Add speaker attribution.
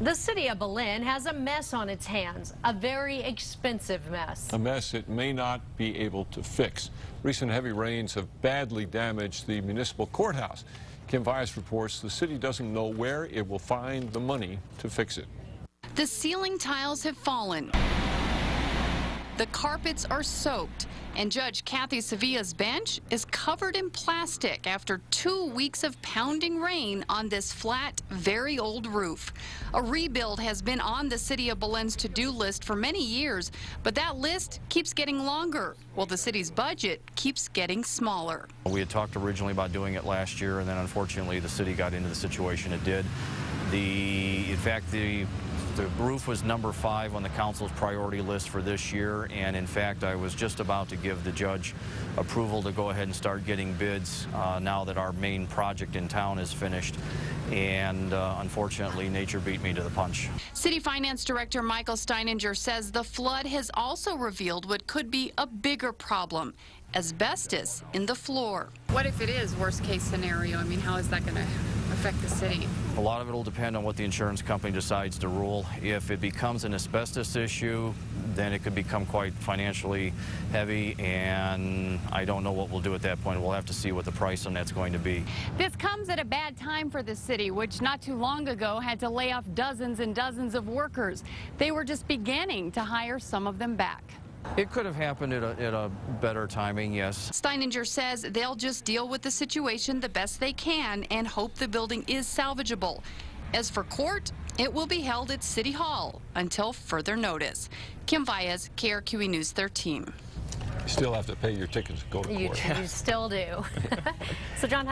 Speaker 1: The city of Belen has a mess on its hands, a very expensive mess.
Speaker 2: A mess it may not be able to fix. Recent heavy rains have badly damaged the municipal courthouse. Kim Vyas reports the city doesn't know where it will find the money to fix it.
Speaker 3: The ceiling tiles have fallen. The carpets are soaked, and Judge Kathy Sevilla's bench is covered in plastic after 2 weeks of pounding rain on this flat, very old roof. A rebuild has been on the city of Belen's to-do list for many years, but that list keeps getting longer, while the city's budget keeps getting smaller.
Speaker 4: We had talked originally about doing it last year, and then unfortunately the city got into the situation it did. In fact, the roof was number 5 on the council's priority list for this year, and in fact I was just about to give the judge approval to go ahead and start getting bids now that our main project in town is finished, and unfortunately nature beat me to the punch.
Speaker 3: City Finance Director Michael Steininger says the flood has also revealed what could be a bigger problem: asbestos in the floor.
Speaker 5: What if it is worst case scenario? I mean, how is that going to affect the city?
Speaker 4: A lot of it will depend on what the insurance company decides to rule. If it becomes an asbestos issue, then it could become quite financially heavy, and I don't know what we'll do at that point. We'll have to see what the price on that's going to be.
Speaker 6: This comes at a bad time for the city, which not too long ago had to lay off dozens and dozens of workers. They were just beginning to hire some of them back.
Speaker 4: It could have happened at a better timing, yes.
Speaker 3: Steininger says they'll just deal with the situation the best they can and hope the building is salvageable. As for court, it will be held at City Hall until further notice. Kim Vyas, KRQE News 13.
Speaker 2: You still have to pay your tickets to go to court.
Speaker 1: You still do. So, John,